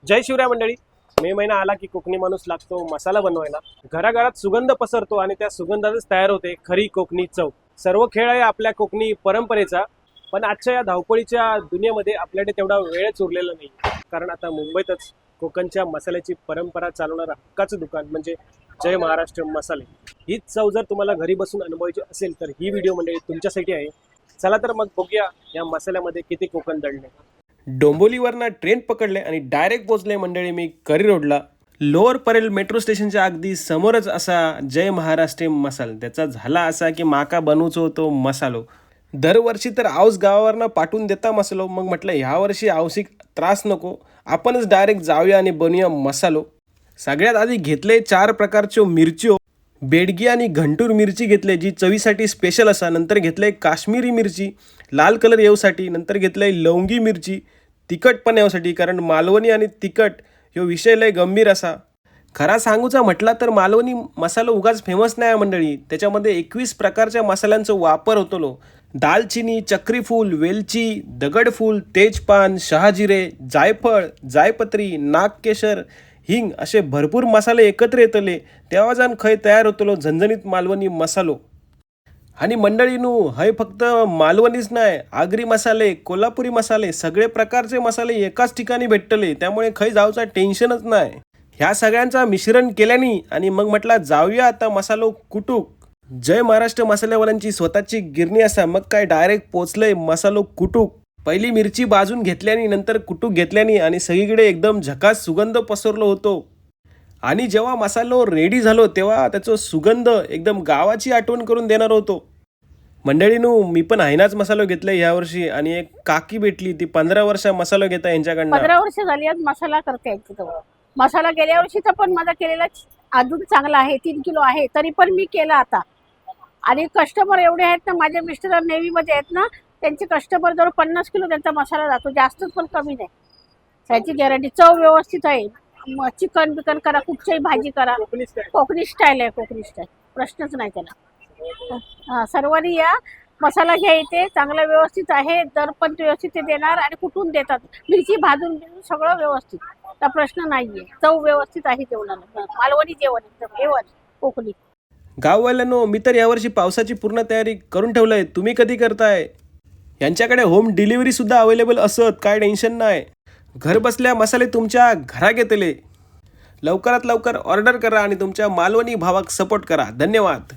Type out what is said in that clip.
जय शिवराय मंडळी. मे महिना आला की कोकणी माणूस लागतो मसाला बनवायला. घराघरात सुगंध पसरतो आणि त्या सुगंधातच तयार होते खरी कोकणी चव. सर्व खेळ आहे आपल्या कोकणी परंपरेचा, पण आजच्या या धावपळीच्या दुनियेमध्ये आपल्याकडे तेवढा वेळच उरलेला नाही. कारण आता मुंबईतच कोकणच्या मसाल्याची परंपरा चालवणारं हक्काचं दुकान म्हणजे जय महाराष्ट्र मसाले. हीच चव जर तुम्हाला घरी बसून अनुभवायची असेल तर ही व्हिडिओ मंडळी तुमच्यासाठी आहे. चला तर मग बघूया या मसाल्यामध्ये किती कोकण दडले. डोंबिवलीवरनं ट्रेन पकडले आणि डायरेक्ट पोचले मंडळी मी करी रोडला. लोअर परेल मेट्रो स्टेशनच्या अगदी समोरच असा जय महाराष्ट्र मसाल. त्याचा झाला असा की माका बनवचो तो मसालो. दरवर्षी तर औस गावावरनं पाठवून देता मसालो. मग म्हटलं ह्यावर्षी औसिक त्रास नको, आपणच डायरेक्ट जाऊया आणि बनवूया मसालो. सगळ्यात आधी घेतले 4 प्रकारचे मिरच्यो. बेडगी आणि घंटूर मिरची घेतले जी चवीसाठी स्पेशल असा. नंतर घेतले काश्मीरी मिरची लाल कलर येऊसाठी. नंतर घेतले लवंगी मिरची तिखट पण येऊसाठी, कारण मालवणी आणि तिखट ह्यो विषय लय गंभीर असा. खरा सांगूचा म्हटला तर मालवणी मसाला उगाच फेमस नाही आहे मंडळी. त्याच्यामध्ये 21 प्रकारच्या मसाल्यांचा वापर होतो. दालचिनी, चक्रीफूल, वेलची, दगडफूल, तेजपान, शहाजिरे, जायफळ, जायपत्री, नागकेशर, हिंग असे भरपूर मसाले एकत्र येतले. तेव्हा जाण खय तयार होतलो झणझणीत मालवणी मसालो. आणि मंडळीनू हय फक्त मालवणीच नाही, आगरी मसाले, कोल्हापुरी मसाले, सगळे प्रकारचे मसाले एकाच ठिकाणी भेटतले. त्यामुळे खय जाऊचा टेन्शनच नाही. ह्या सगळ्यांचा मिश्रण केल्यानी आणि मग म्हटला जाऊया आता मसालो कुटूक. जय महाराष्ट्र मसाल्यावाल्यांची स्वतःची गिरणी असा. मग काय डायरेक्ट पोचलंय मसालो कुटूक. पहिली मिरची भाजून घेतल्यानी नंतर कुटूक घेतल्यानी आणि सगळीकडे एकदम झकास सुगंध पसरलो होतो. आणि जेव्हा मसालो रेडी झालो तेव्हा त्याचा सुगंध एकदम गावाची आठवण करून देणार होतो. मंडळीनू मी पण हैनाच मसालो घेतलाय यावर्षी. आणि एक काकी भेटली, ती 15 वर्ष मसालो घेता यांच्याकडनं. 15 वर्ष झाली आज मसाला करते. मसाला गेल्या वर्षीचा पण माझा केलेला अजून चांगला आहे. 3 किलो आहे तरी पण मी केला आता. आणि कस्टमर एवढे आहेत ना, माझे मिस्टर नेव्हीमध्ये आहेत ना, त्यांचे कस्टमर जवळ 50 किलो त्यांचा मसाला जातो. जास्तच पण कमी नाही. त्याची गॅरंटी. चव व्यवस्थित आहे. चिकन बिकन करा, कुठच्याही भाजी करा. कोकणी स्टाईल आहे. कोकणी स्टाईल प्रश्नच नाही त्याला. सर्वांनी या मसाला घ्या इथे. चांगला व्यवस्थित आहे. दर पण व्यवस्थित ते देणार आणि कुठून देतात. मिरची भाजून सगळं व्यवस्थित. त्या प्रश्न नाहीये. चव व्यवस्थित आहे जेवणाला. मालवणी जेवण एकदम जेवण कोकणी. गाववाल्यांनो, मी तर यावर्षी पावसाची पूर्ण तयारी करून ठेवलंय. तुम्ही कधी करताय? यांच्याकडे होम डिलिव्हरी सुद्धा अवेलेबल असत. काय टेन्शन नाही. घर बसल्या मसाले तुमच्या घरात येतले. लवकरात लवकर ऑर्डर करा आणि तुमच्या मालवणी भावाक सपोर्ट करा. धन्यवाद.